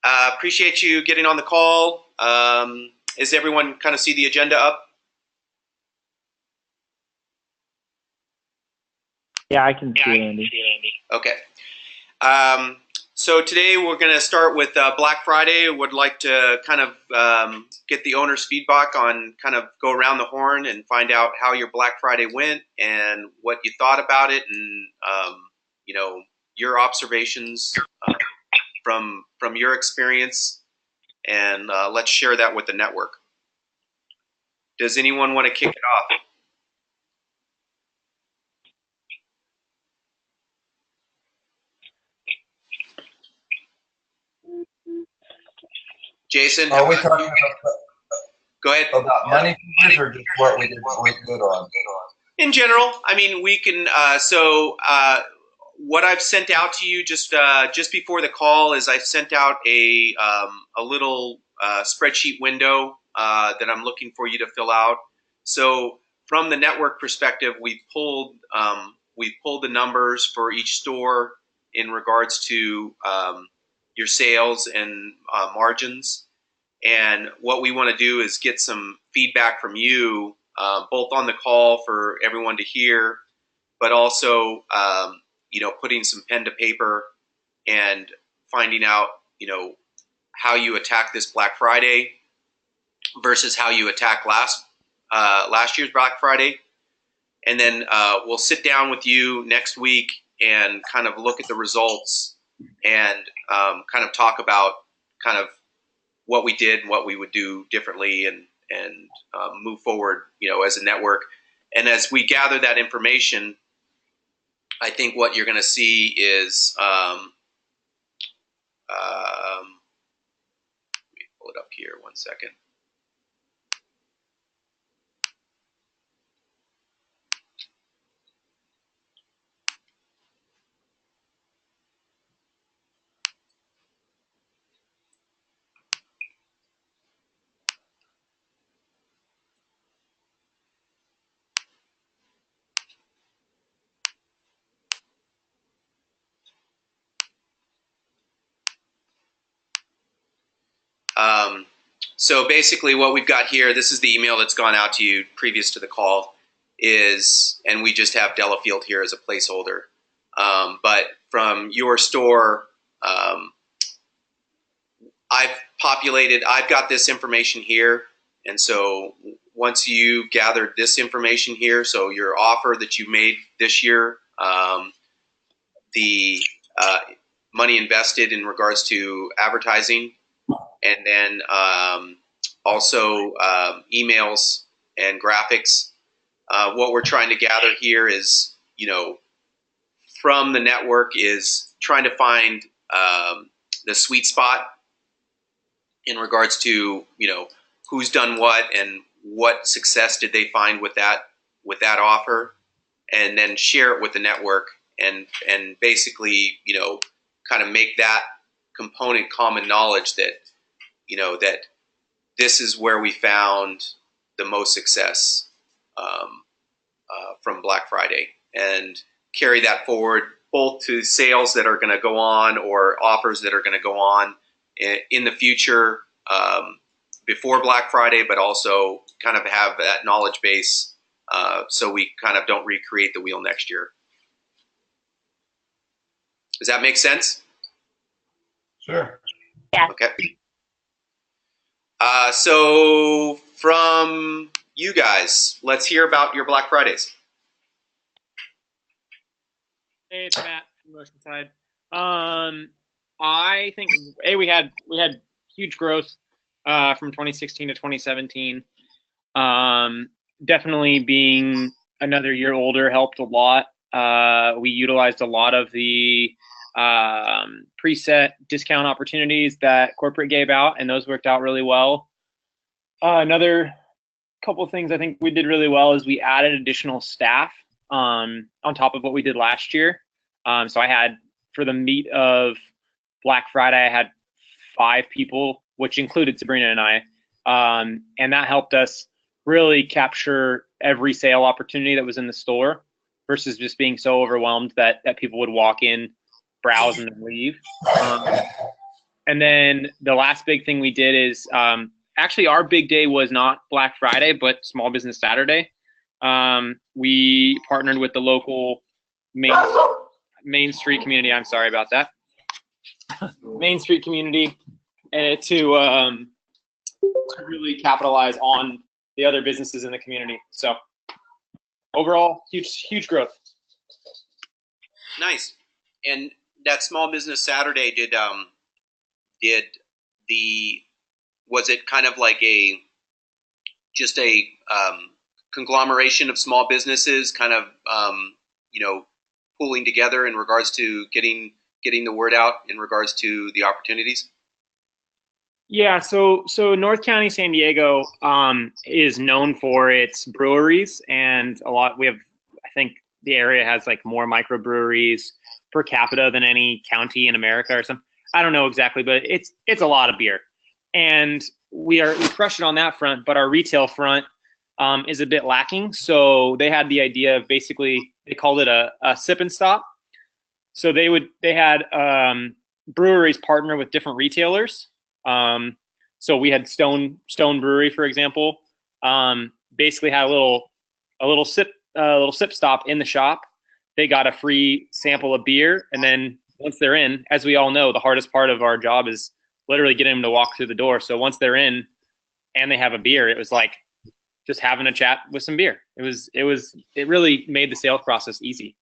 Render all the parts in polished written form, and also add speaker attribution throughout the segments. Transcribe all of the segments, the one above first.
Speaker 1: Appreciate you getting on the call. Is everyone kind of see the agenda up?
Speaker 2: Yeah, I can see it, Andy.
Speaker 1: Okay. So today we're going to start with Black Friday. Would like to kind of get the owner's feedback on kind of go around the horn and find out how your Black Friday went and what you thought about it, and your observations from your experience, and let's share that with the network. Does anyone want to kick it off? Jason,
Speaker 3: are we talking
Speaker 1: go ahead.
Speaker 3: about money features or just what we did good on?
Speaker 1: In general, I mean, we can. What I've sent out to you just before the call is I sent out a little spreadsheet window that I'm looking for you to fill out. So from the network perspective, we've pulled the numbers for each store in regards to your sales and margins. And what we want to do is get some feedback from you, both on the call for everyone to hear, but also, putting some pen to paper and finding out, how you attack this Black Friday versus how you attack last year's Black Friday. And then we'll sit down with you next week and kind of look at the results and kind of talk about kind of what we did and what we would do differently, and move forward, as a network. And as we gather that information, I think what you're going to see is, let me pull it up here 1 second. So basically what we've got here, this is the email that's gone out to you previous to the call, and we just have Delafield here as a placeholder. But from your store, I've got this information here. And so once you've gathered this information here, so your offer that you made this year, the money invested in regards to advertising, and then also emails and graphics. What we're trying to gather here is, from the network, is trying to find the sweet spot in regards to, who's done what and what success did they find with that offer, and then share it with the network, and basically, kind of make that component common knowledge that, that this is where we found the most success from Black Friday, and carry that forward both to sales that are going to go on or offers that are going to go on in the future before Black Friday, but also kind of have that knowledge base so we kind of don't recreate the wheel next year. Does that make sense?
Speaker 3: Sure.
Speaker 4: Yeah.
Speaker 1: Okay. So from you guys, let's hear about your Black Fridays.
Speaker 5: Hey, it's Matt from Oceanside. I think we had huge growth from 2016 to 2017. Definitely being another year older helped a lot. We utilized a lot of the preset discount opportunities that corporate gave out, and those worked out really well. Another couple of things I think we did really well is we added additional staff on top of what we did last year. So I had, for the meat of Black Friday, I had 5 people, which included Sabrina and I, and that helped us really capture every sale opportunity that was in the store versus just being so overwhelmed that people would walk in, browse, and then leave. And then the last big thing we did is actually our big day was not Black Friday, but Small Business Saturday. We partnered with the local Main Street community. I'm sorry about that. Main Street community to really capitalize on the other businesses in the community. So overall, huge growth.
Speaker 1: Nice. And that Small Business Saturday, was it kind of like just a conglomeration of small businesses kind of, pulling together in regards to getting the word out in regards to the opportunities?
Speaker 5: Yeah, so North County, San Diego is known for its breweries, and I think the area has like more microbreweries per capita than any county in America or something. I don't know exactly, but it's a lot of beer, and we crush it on that front. But our retail front is a bit lacking. So they had the idea of basically they called it a sip and stop. So they had breweries partner with different retailers. So we had Stone Brewery, for example, basically had a little sip stop in the shop. They got a free sample of beer, and then once they're in, as we all know, the hardest part of our job is literally getting them to walk through the door. So once they're in and they have a beer, it was like just having a chat with some beer. It really made the sales process easy.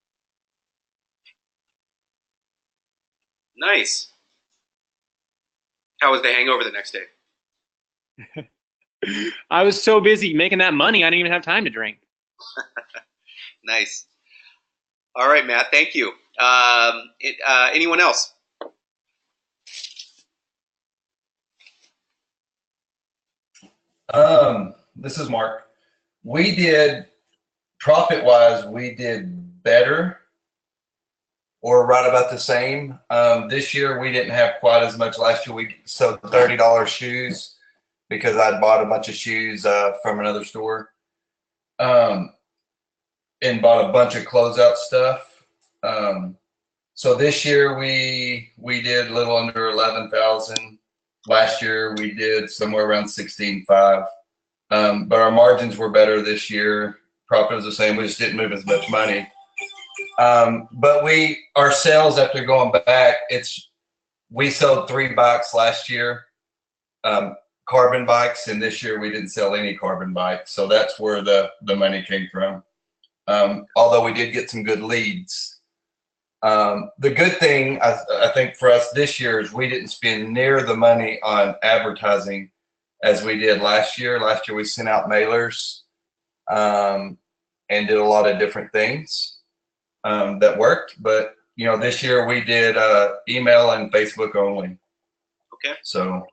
Speaker 1: Nice. How was the hangover the next day?
Speaker 5: I was so busy making that money, I didn't even have time to drink.
Speaker 1: Nice. All right, Matt. Thank you. Anyone else?
Speaker 3: This is Mark. We did, profit-wise, we did better or right about the same. This year we didn't have quite as much. Last year we sold $30 shoes because I'd bought a bunch of shoes from another store, and bought a bunch of closeout stuff. So this year we did a little under 11,000. Last year we did somewhere around 16.5. But our margins were better this year. Profit was the same. We just didn't move as much money. But our sales, after going back, we sold 3 bikes last year, carbon bikes, and this year we didn't sell any carbon bikes. So that's where the money came from. Although we did get some good leads. The good thing I think for us this year is we didn't spend near the money on advertising as we did last year. Last year we sent out mailers and did a lot of different things that worked. But this year we did email and Facebook only.
Speaker 1: Okay.
Speaker 3: So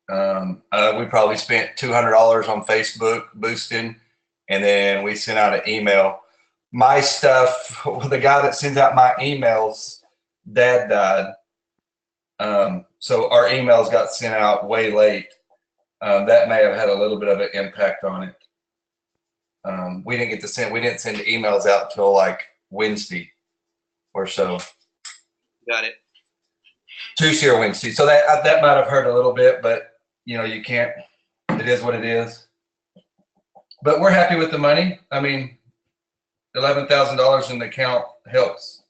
Speaker 3: we probably spent $200 on Facebook boosting, and then we sent out an email. My stuff, the guy that sends out my emails, Dad died. So our emails got sent out way late. That may have had a little bit of an impact on it. We didn't send emails out till like Wednesday or so.
Speaker 1: Got it.
Speaker 3: Tuesday or Wednesday. So that might have hurt a little bit, but you can't, it is what it is. But we're happy with the money. I mean, $11,000 in the account helps.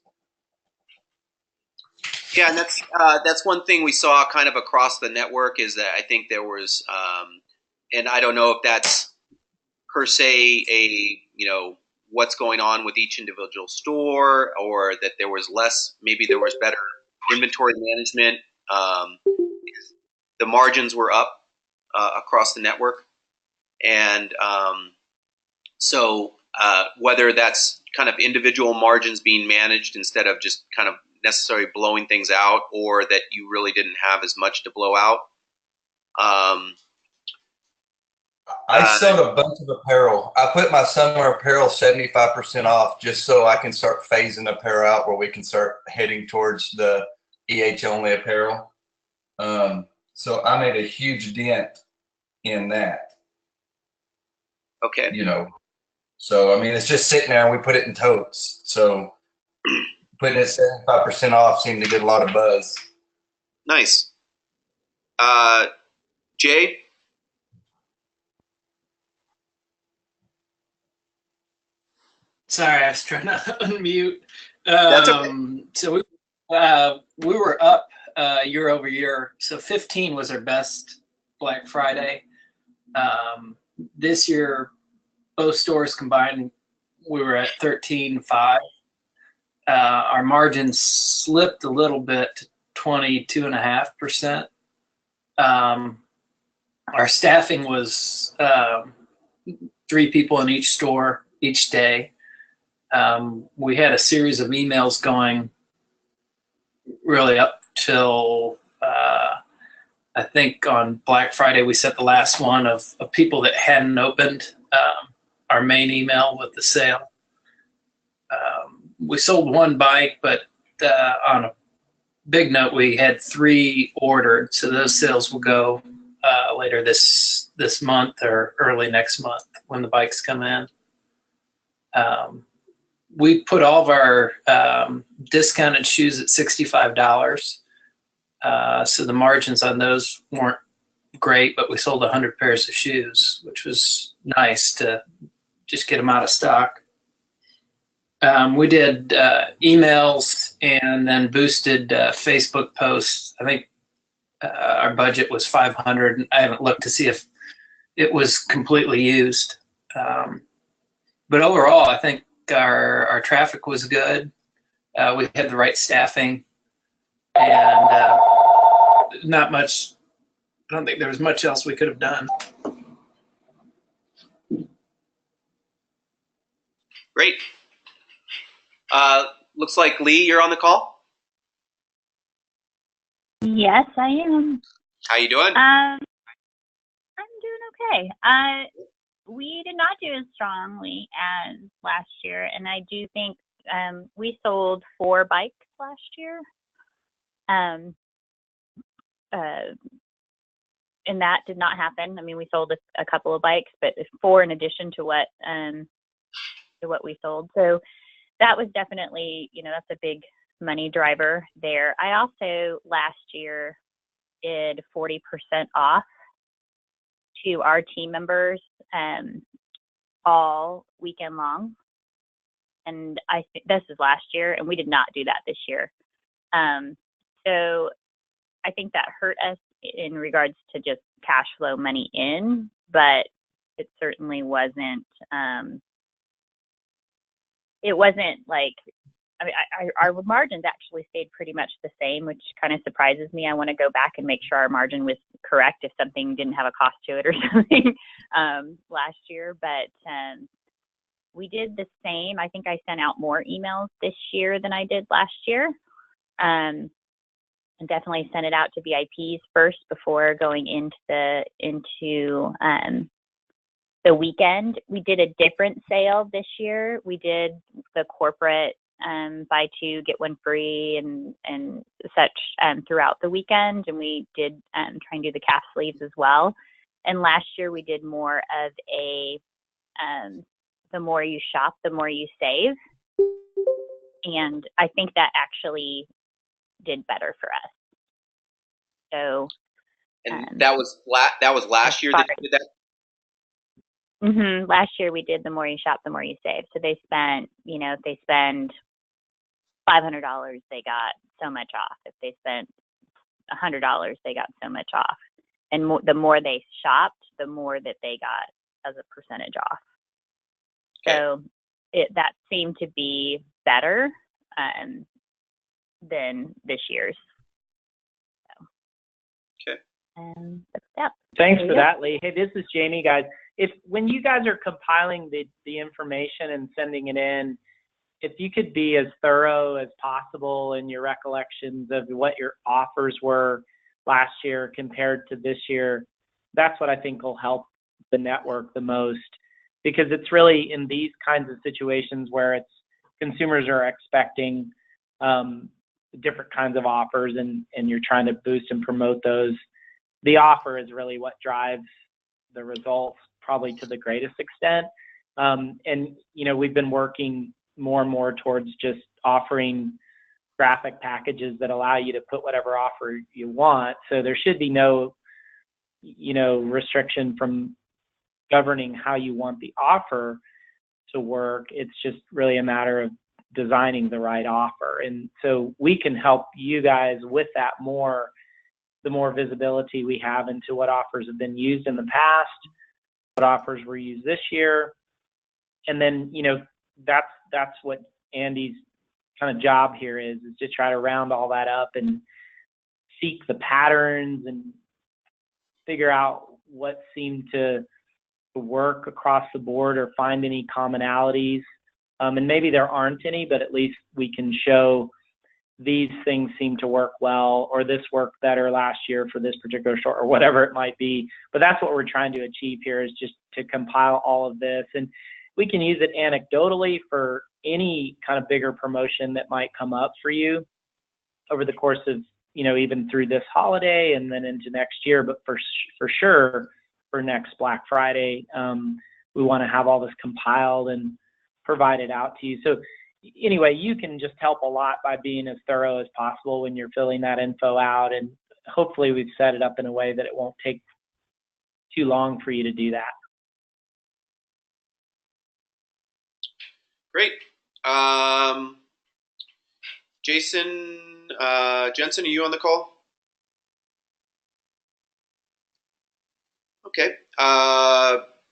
Speaker 1: Yeah, and that's one thing we saw kind of across the network is that I think there was, and I don't know if that's per se what's going on with each individual store, or that there was better inventory management. The margins were up across the network, and so whether that's kind of individual margins being managed instead of just kind of necessarily blowing things out, or that you really didn't have as much to blow out.
Speaker 3: I sold a bunch of apparel. I put my summer apparel 75% off just so I can start phasing apparel out where we can start heading towards the EH only apparel. So I made a huge dent in that.
Speaker 1: Okay.
Speaker 3: So I mean, it's just sitting there and we put it in totes. So putting it 75% off seemed to get a lot of buzz.
Speaker 1: Nice. Jay?
Speaker 4: Sorry, I was trying to unmute.
Speaker 1: That's okay.
Speaker 4: So we were up year over year. So 15 was our best Black Friday. This year, both stores combined, we were at 13.5. Our margins slipped a little bit to 22.5%. Our staffing was 3 people in each store each day. We had a series of emails going really up till I think on Black Friday we sent the last one of people that hadn't opened our main email with the sale. We sold 1 bike, but on a big note, we had 3 ordered, so those sales will go later this month or early next month when the bikes come in. We put all of our discounted shoes at $65. So the margins on those weren't great, but we sold 100 pairs of shoes, which was nice to just get them out of stock. We did emails and then boosted Facebook posts. I think our budget was $500. I haven't looked to see if it was completely used. But overall, I think our traffic was good. We had the right staffing, and not much. I don't think there was much else we could have done.
Speaker 1: Great. Looks like Lee, you're on the call.
Speaker 6: Yes, I am.
Speaker 1: How you doing?
Speaker 6: I'm doing okay. We did not do as strongly as last year, and I do think we sold 4 bikes last year. And that did not happen. I mean, we sold a couple of bikes, but 4 in addition to what we sold. So that was definitely, that's a big money driver there. I also last year did 40% off to our team members all weekend long. And I think this is last year, and we did not do that this year. So I think that hurt us in regards to just cash flow money in, but it certainly wasn't, it wasn't like, I mean, our margins actually stayed pretty much the same, which kind of surprises me. I want to go back and make sure our margin was correct if something didn't have a cost to it or something last year. But we did the same. I think I sent out more emails this year than I did last year. And definitely sent it out to VIPs first before going into the weekend. We did a different sale this year. We did the corporate buy 2 get 1 free and such throughout the weekend, and we did try and do the calf sleeves as well. And last year we did more of a the more you shop, the more you save, and I think that actually did better for us. So,
Speaker 1: and that was last year that you did that.
Speaker 6: Last year we did the more you shop, the more you save. So they spent, if they spend $500, they got so much off. If they spent $100, they got so much off. And the more they shopped, the more that they got as a percentage off.
Speaker 1: Okay.
Speaker 6: So that seemed to be better than this year's. So.
Speaker 1: Okay.
Speaker 6: And that's that.
Speaker 2: Thanks for that, Lee. Hey, this is Jamie, guys. When you guys are compiling the information and sending it in, if you could be as thorough as possible in your recollections of what your offers were last year compared to this year, that's what I think will help the network the most, because it's really in these kinds of situations where consumers are expecting different kinds of offers and you're trying to boost and promote those. The offer is really what drives the results probably to the greatest extent. And, we've been working more and more towards just offering graphic packages that allow you to put whatever offer you want. So there should be no, restriction from governing how you want the offer to work. It's just really a matter of designing the right offer. And so we can help you guys with that more, the more visibility we have into what offers have been used in the past, what offers were used this year. And then, that's what Andy's kind of job here is to try to round all that up and seek the patterns and figure out what seemed to work across the board or find any commonalities. And maybe there aren't any, but at least we can show these things seem to work well, or this worked better last year for this particular store, or whatever it might be. But that's what we're trying to achieve here, is just to compile all of this. And we can use it anecdotally for any kind of bigger promotion that might come up for you over the course of, even through this holiday and then into next year. But for sure, for next Black Friday, we want to have all this compiled and provided out to you. So anyway, you can just help a lot by being as thorough as possible when you're filling that info out. And hopefully we've set it up in a way that it won't take too long for you to do that.
Speaker 1: Great. Jason Jensen, are you on the call? Okay.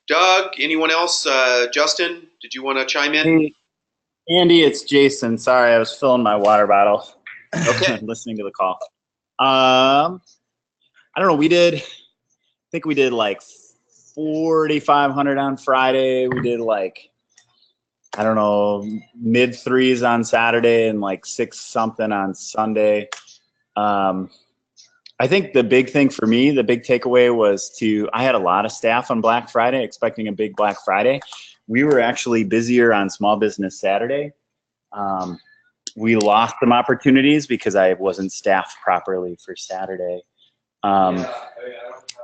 Speaker 1: Doug, anyone else? Justin, did you want to chime in?
Speaker 7: Hey, Andy, it's Jason. Sorry, I was filling my water bottle.
Speaker 1: Okay.
Speaker 7: Listening to the call. I don't know. I think we did like 4,500 on Friday. We did like, I don't know, mid threes on Saturday and like 6 something on Sunday. I think the big thing for me, the big takeaway was I had a lot of staff on Black Friday, expecting a big Black Friday. We were actually busier on Small Business Saturday. We lost some opportunities because I wasn't staffed properly for Saturday,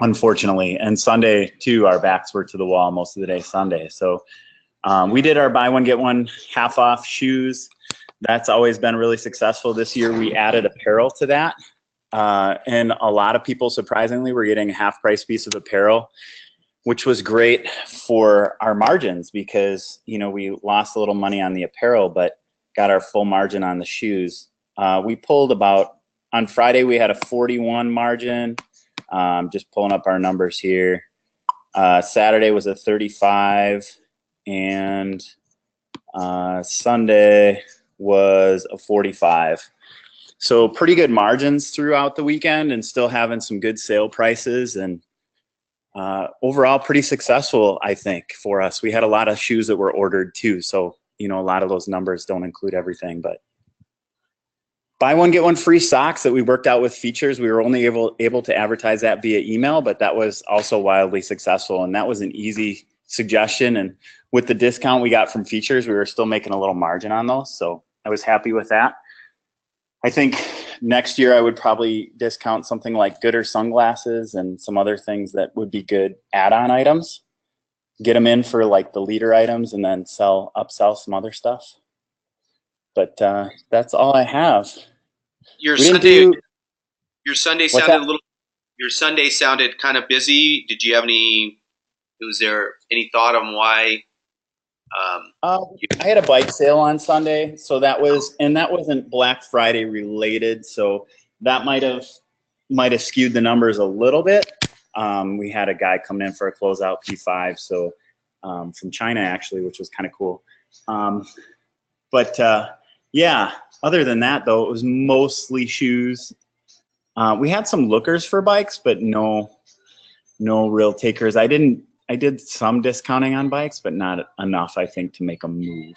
Speaker 7: unfortunately. And Sunday, too, our backs were to the wall most of the day Sunday. So we did our buy one, get one half off shoes. That's always been really successful. This year, we added apparel to that. And a lot of people, surprisingly, were getting a half price piece of apparel, which was great for our margins because, we lost a little money on the apparel, but got our full margin on the shoes. We pulled on Friday, we had a 41 margin, just pulling up our numbers here. Saturday was a 35 and Sunday was a 45. So pretty good margins throughout the weekend and still having some good sale prices, and overall pretty successful, I think, for us. We had a lot of shoes that were ordered too. So, a lot of those numbers don't include everything, but buy one, get one free socks that we worked out with Features. We were only able to advertise that via email, but that was also wildly successful. And that was an easy suggestion. And with the discount we got from Features, we were still making a little margin on those. So I was happy with that. I think next year I would probably discount something like Gooder sunglasses and some other things that would be good add-on items. Get them in for like the leader items and then upsell some other stuff. But that's all I have.
Speaker 1: Your Sunday sounded kind of busy. Did you have was there any thought on why?
Speaker 7: I had a bike sale on Sunday, so that wasn't Black Friday related, so that might have skewed the numbers a little bit. We had a guy coming in for a closeout P5, so from China actually, which was kind of cool. Yeah, other than that though, it was mostly shoes. We had some lookers for bikes, but no real takers. I did some discounting on bikes, but not enough, I think, to make a move.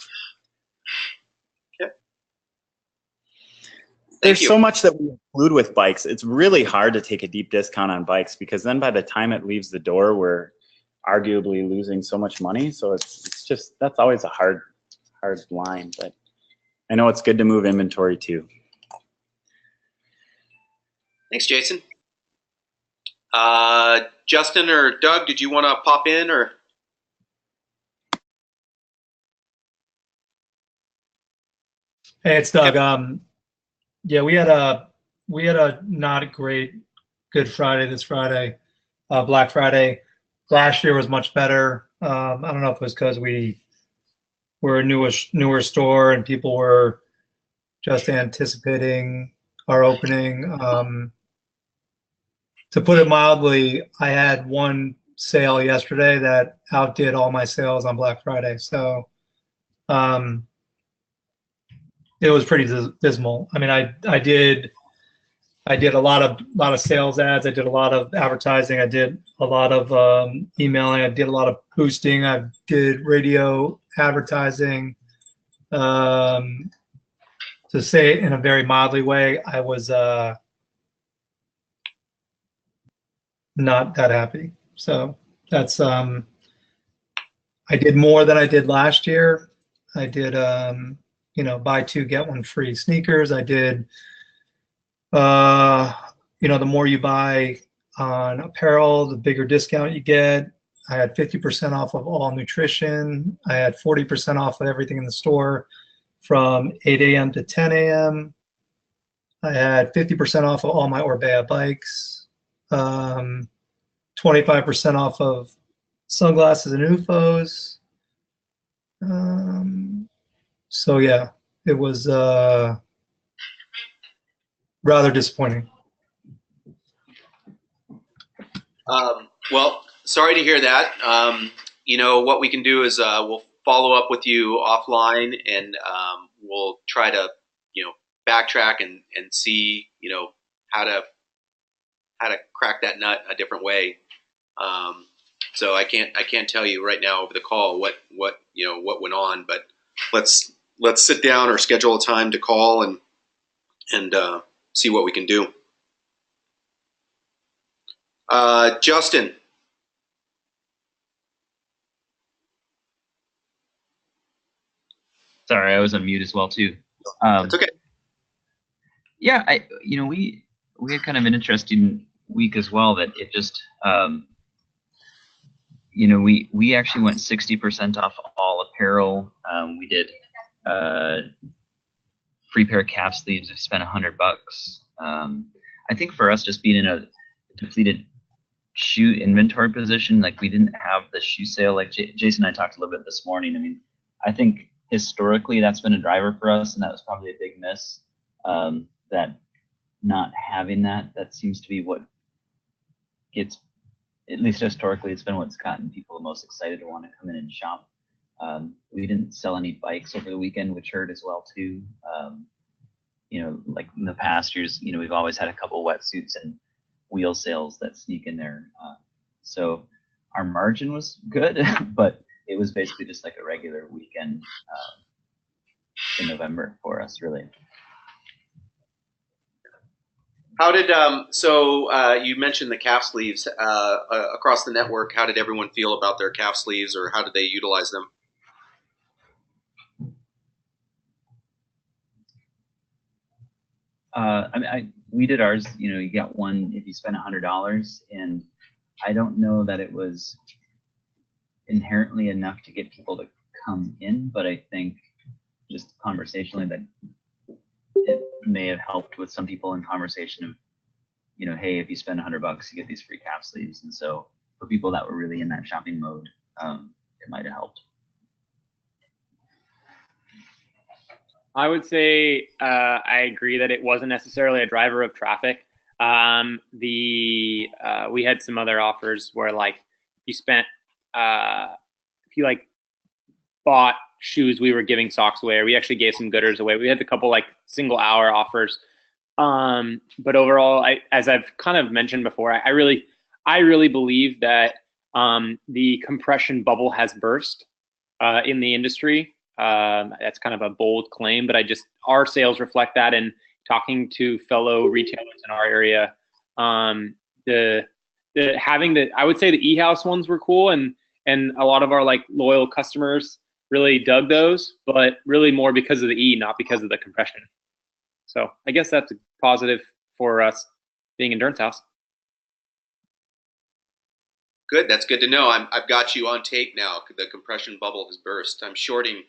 Speaker 1: Okay.
Speaker 7: There's so much that we include with bikes. It's really hard to take a deep discount on bikes because then by the time it leaves the door, we're arguably losing so much money. So it's just, that's always a hard line, but I know it's good to move inventory too.
Speaker 1: Thanks, Jason. Justin or Doug, did you want to pop in or?
Speaker 8: Hey, it's Doug. Yeah, we had a not great Good Friday this Friday, Black Friday. Last year was much better. I don't know if it was because we were a newer store and people were just anticipating our opening. To put it mildly, I had one sale yesterday that outdid all my sales on Black Friday. So um, it was pretty dismal. I mean, I did a lot of sales ads. I did a lot of advertising. I did a lot of emailing. I did a lot of boosting. I did radio advertising. Um, to say it in a very mildly way, I was not that happy. So that's I did more than I did last year. I did buy two get one free sneakers. I did the more you buy on apparel, the bigger discount you get. I had 50% off of all nutrition. I had 40% off of everything in the store from 8 a.m. to 10 a.m. I had 50% off of all my Orbea bikes, 25% off of sunglasses and UFOs. So yeah, it was rather disappointing.
Speaker 1: Well, sorry to hear that. What we can do is we'll follow up with you offline, and we'll try to, backtrack and see, how to crack that nut a different way. So I can't tell you right now over the call what went on, but let's sit down or schedule a time to call and see what we can do. Justin.
Speaker 9: Sorry, I was on mute as well too.
Speaker 1: That's okay.
Speaker 9: Yeah, we had kind of an interesting week as well. That it just, we actually went 60% off all apparel. We did free pair of calf sleeves. We spent $100. I think for us, just being in a depleted shoe inventory position, like we didn't have the shoe sale. Like Jason and I talked a little bit this morning. I mean, I think historically that's been a driver for us, and that was probably a big miss. That not having that seems to be what gets, at least historically, it's been what's gotten people the most excited to want to come in and shop. We didn't sell any bikes over the weekend, which hurt as well too. Like in the past years, we've always had a couple wetsuits and wheel sales that sneak in there. So our margin was good, but it was basically just like a regular weekend in November for us, really.
Speaker 1: How did you mentioned the calf sleeves across the network? How did everyone feel about their calf sleeves, or how did they utilize them?
Speaker 9: We did ours. You got one if you spend $100, and I don't know that it was inherently enough to get people to come in, but I think just conversationally that it may have helped with some people in conversation of, hey, if you spend $100, you get these free calf sleeves. And so for people that were really in that shopping mode, it might have helped.
Speaker 5: I would say I agree that it wasn't necessarily a driver of traffic. We had some other offers where like you spent if you like bought shoes, we were giving socks away, or we actually gave some gooders away. We had a couple like single hour offers. But overall, as I've kind of mentioned before, I really believe that the compression bubble has burst in the industry. That's kind of a bold claim, but our sales reflect that. And talking to fellow retailers in our area, I would say the eHouse ones were cool, and a lot of our like loyal customers really dug those, but really more because of the E, not because of the compression. So I guess that's a positive for us being Endurance House.
Speaker 1: Good. That's good to know. I've got you on tape now. The compression bubble has burst. I'm shorting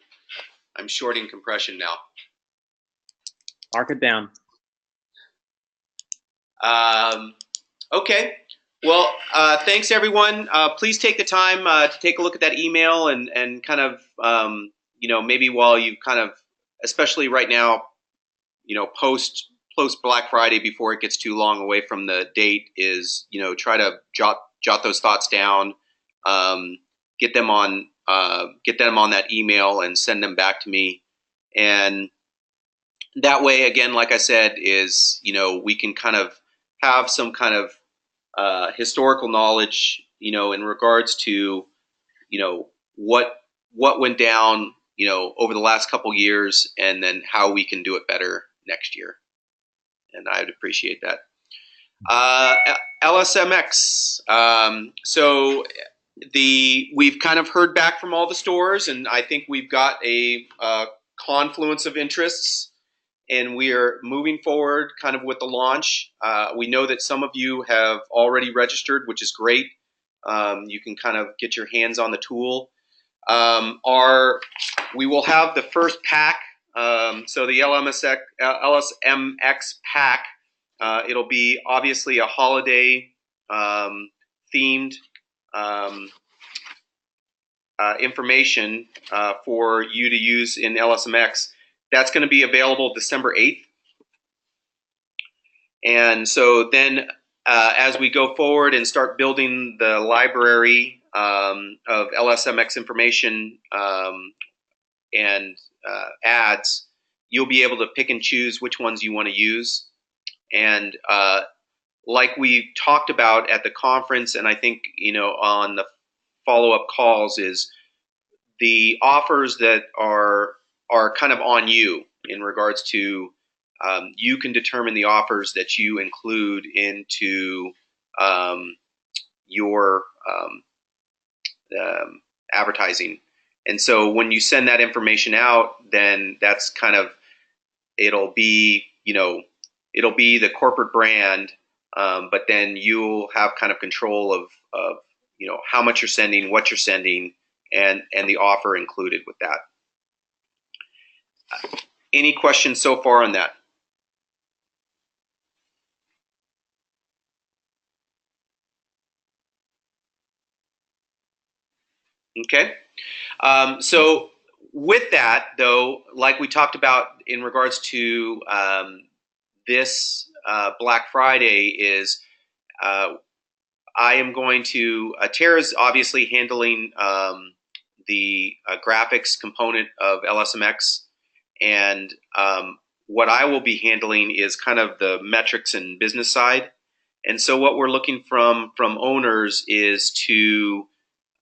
Speaker 1: compression now.
Speaker 5: Mark it down.
Speaker 1: Okay. Well, thanks everyone. Please take the time to take a look at that email and kind of, maybe while you kind of, especially right now, post Black Friday before it gets too long away from the date is, try to jot those thoughts down, get them on that email and send them back to me. And that way, again, like I said, is, we can kind of have some kind of historical knowledge, in regards to, what went down, over the last couple years, and then how we can do it better next year. And I would appreciate that. LSMX. So we've kind of heard back from all the stores, and I think we've got a confluence of interests, and we are moving forward kind of with the launch. We know that some of you have already registered, which is great. You can kind of get your hands on the tool. We will have the first pack. So the LSMX pack, it'll be obviously a holiday themed information for you to use in LSMX. That's going to be available December 8th. And so then as we go forward and start building the library of LSMX information and ads, you'll be able to pick and choose which ones you want to use. And like we talked about at the conference, and I think, on the follow-up calls, is the offers that are kind of on you in regards to you can determine the offers that you include into your advertising. And so when you send that information out, then that's kind of, it'll be the corporate brand, but then you'll have kind of control of how much you're sending, what you're sending, and the offer included with that. Any questions so far on that? Okay. So with that, though, like we talked about in regards to this Black Friday, is I am going to, Tara's obviously handling the graphics component of LSMX, and what I will be handling is kind of the metrics and business side. And so what we're looking from owners is to,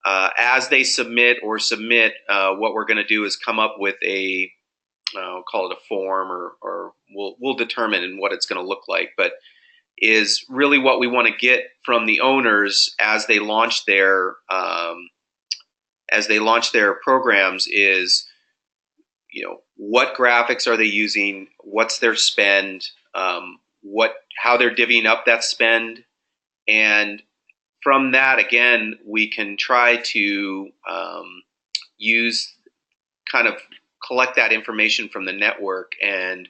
Speaker 1: as they submit, what we're going to do is come up with a, I'll call it a form, or we'll determine what it's going to look like, but is really what we want to get from the owners as they launch their programs is, what graphics are they using, what's their spend, how they're divvying up that spend, and from that, again, we can try to collect that information from the network and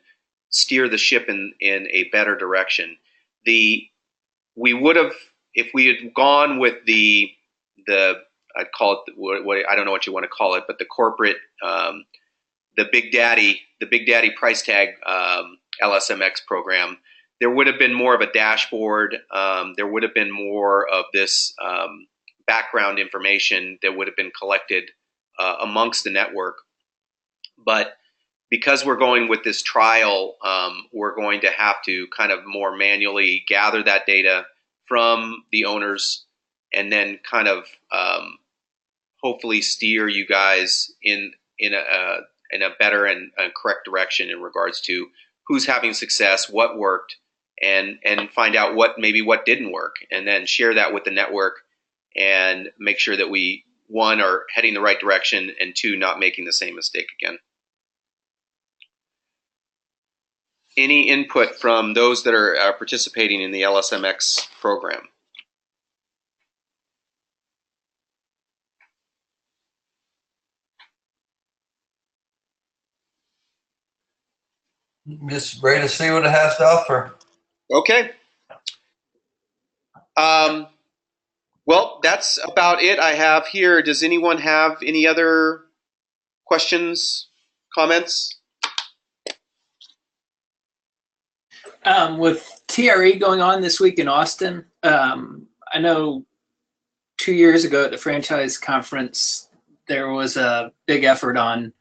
Speaker 1: steer the ship in a better direction. We would have, if we had gone with the I'd call it, what I don't know what you want to call it, but the corporate, the Big Daddy price tag LSMX program, there would have been more of a dashboard. There would have been more of this background information that would have been collected amongst the network. But because we're going with this trial, we're going to have to kind of more manually gather that data from the owners, and then kind of hopefully steer you guys in a better and correct direction in regards to who's having success, what worked, and find out what didn't work, and then share that with the network and make sure that we, one, are heading the right direction, and two, not making the same mistake again. Any input from those that are participating in the LSMX program?
Speaker 3: Just ready to see what it has to offer.
Speaker 1: Okay. Well, that's about it I have here. Does anyone have any other questions, comments?
Speaker 4: With TRE going on this week in Austin, I know 2 years ago at the franchise conference, there was a big effort on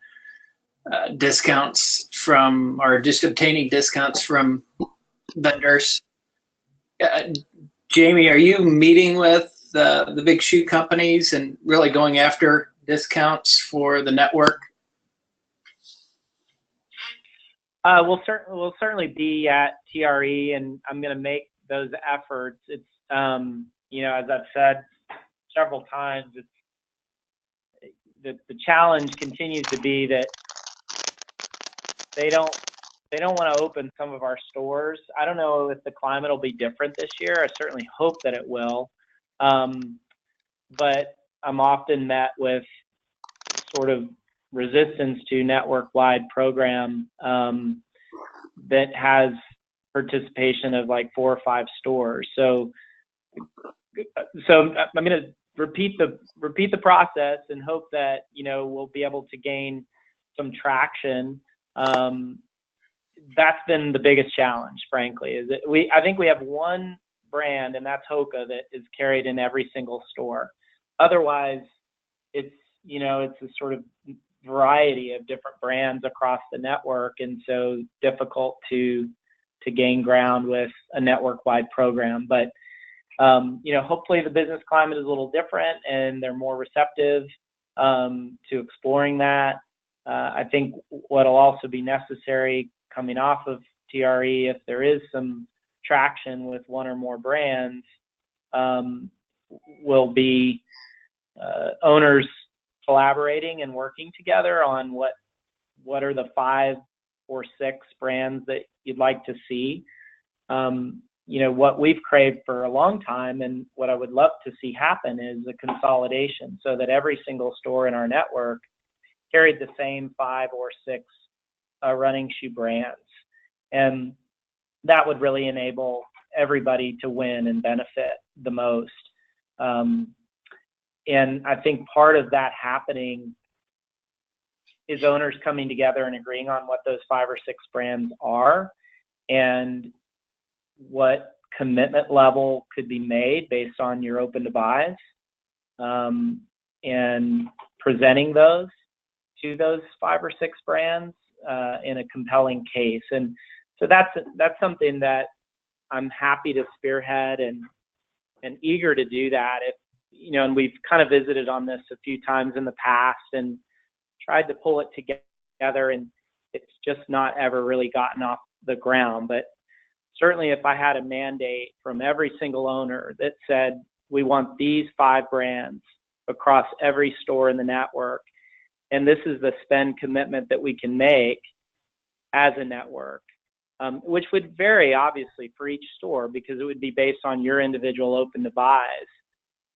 Speaker 4: discounts from, or just obtaining discounts from vendors. Jamie, are you meeting with the big shoe companies and really going after discounts for the network?
Speaker 2: We'll certainly be at TRE, and I'm going to make those efforts. It's as I've said several times, it's the challenge continues to be that they don't want to open some of our stores. I don't know if the climate will be different this year. I certainly hope that it will, but I'm often met with sort of resistance to network-wide program that has participation of like 4 or 5 stores. So I'm going to repeat the process and hope that we'll be able to gain some traction. That's been the biggest challenge, frankly. Is that I think we have one brand, and that's Hoka, that is carried in every single store. Otherwise, it's a sort of variety of different brands across the network, and so difficult to gain ground with a network-wide program. But hopefully the business climate is a little different, and they're more receptive to exploring that. I think what'll also be necessary coming off of TRE, if there is some traction with one or more brands, will be owners collaborating and working together on what are the 5 or 6 brands that you'd like to see. What we've craved for a long time, and what I would love to see happen, is a consolidation, so that every single store in our network carried the same 5 or 6 running shoe brands. And that would really enable everybody to win and benefit the most. And I think part of that happening is owners coming together and agreeing on what those 5 or 6 brands are, and what commitment level could be made based on your open to buys, and presenting those to those 5 or 6 brands in a compelling case. And so that's something that I'm happy to spearhead and eager to do that. And we've kind of visited on this a few times in the past and tried to pull it together, and it's just not ever really gotten off the ground. But certainly if I had a mandate from every single owner that said, we want these 5 brands across every store in the network, and this is the spend commitment that we can make as a network, which would vary obviously for each store, because it would be based on your individual open to buys.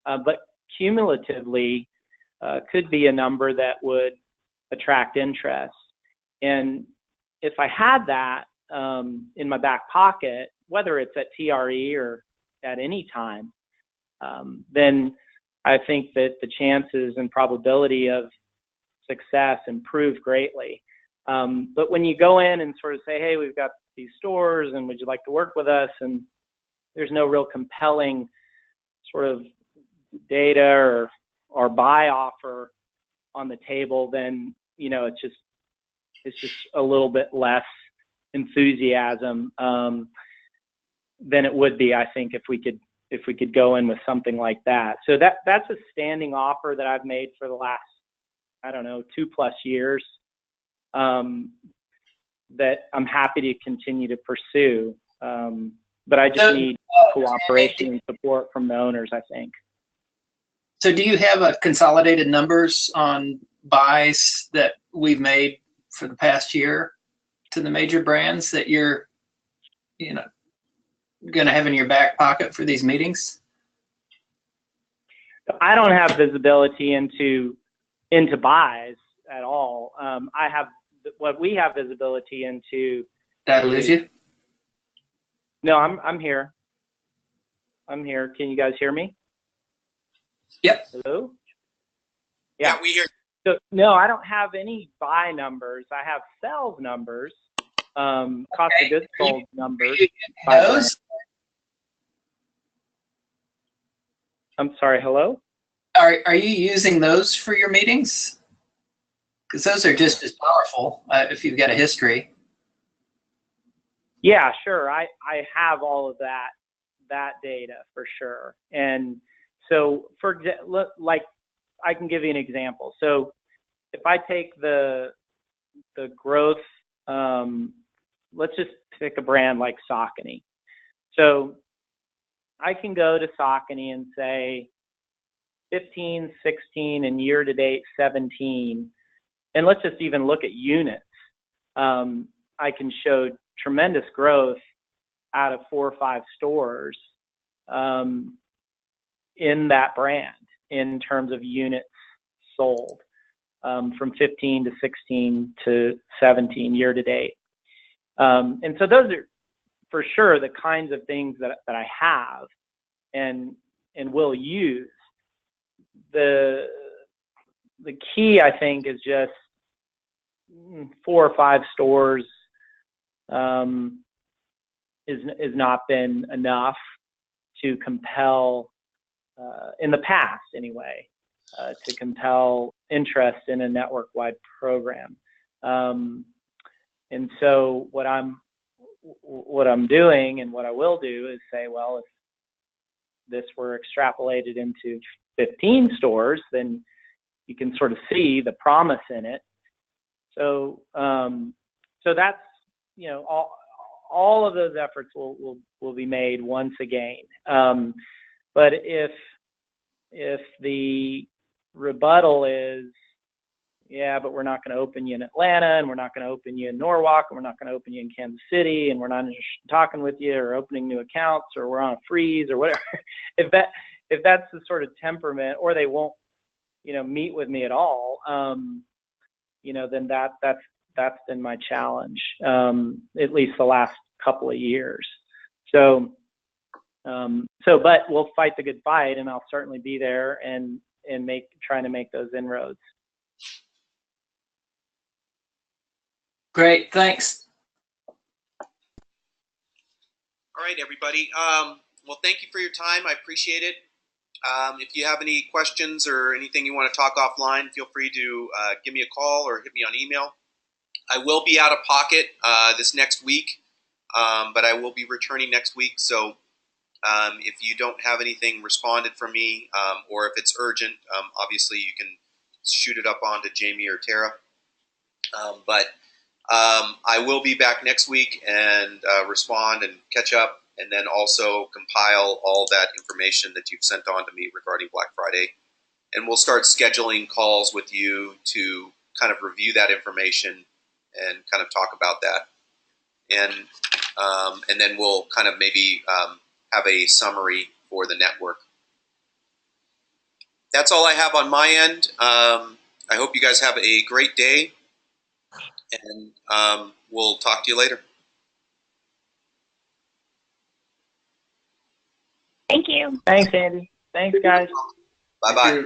Speaker 2: But cumulatively could be a number that would attract interest. And if I had that in my back pocket, whether it's at TRE or at any time, then I think that the chances and probability of success improve greatly. But when you go in and sort of say, hey, we've got these stores and would you like to work with us, and there's no real compelling sort of data or buy offer on the table, then it's just a little bit less enthusiasm than it would be, I think, if we could go in with something like that. So that's a standing offer that I've made for the last, 2+ years, that I'm happy to continue to pursue. But I just need cooperation and support from the owners, I think.
Speaker 4: So do you have a consolidated numbers on buys that we've made for the past year to the major brands that you're, going to have in your back pocket for these meetings?
Speaker 2: I don't have visibility into buys at all. I have what we have visibility into.
Speaker 4: Did I lose you?
Speaker 2: No, I'm here. I'm here. Can you guys hear me?
Speaker 4: Yep.
Speaker 2: Hello?
Speaker 1: Yeah, we hear.
Speaker 2: So, no, I don't have any buy numbers. I have sales numbers, cost of goods sold numbers. by brand.
Speaker 4: Those?
Speaker 2: I'm sorry, hello?
Speaker 4: Are you using those for your meetings? Because those are just as powerful if you've got a history.
Speaker 2: Yeah, sure. I have all of that data for sure. And so like I can give you an example. So if I take the growth, let's just pick a brand like Saucony. So I can go to Saucony and say 15, 16, and year to date 17. And let's just even look at units. I can show tremendous growth out of 4 or 5 stores in that brand in terms of units sold from 15 to 16 to 17 year to date. And so those are for sure the kinds of things that I have and will use. The key, I think, is just 4 or 5 stores is not been enough to compel, in the past anyway, to compel interest in a network-wide program. And so what I'm doing and what I will do is say, well, if this were extrapolated into 15 stores, then you can sort of see the promise in it. So so that's, you know, all of those efforts will be made once again. But if the rebuttal is, yeah, but we're not going to open you in Atlanta, and we're not going to open you in Norwalk, and we're not going to open you in Kansas City, and we're not talking with you or opening new accounts, or we're on a freeze or whatever, if that's the sort of temperament, or they won't, you know, meet with me at all, you know, then that's been my challenge, at least the last couple of years. So but we'll fight the good fight, and I'll certainly be there and trying to make those inroads.
Speaker 4: Great, thanks.
Speaker 1: All right, everybody. Well, thank you for your time. I appreciate it. If you have any questions or anything you want to talk offline, feel free to give me a call or hit me on email. I will be out of pocket this next week, but I will be returning next week. So if you don't have anything responded from me, or if it's urgent, obviously you can shoot it up onto Jamie or Tara. But I will be back next week and respond and catch up, and then also compile all that information that you've sent on to me regarding Black Friday. And we'll start scheduling calls with you to kind of review that information and kind of talk about that. And then we'll kind of maybe have a summary for the network. That's all I have on my end. I hope you guys have a great day, and we'll talk to you later.
Speaker 6: Thank you.
Speaker 2: Thanks, Andy. Thanks, guys.
Speaker 1: Bye-bye.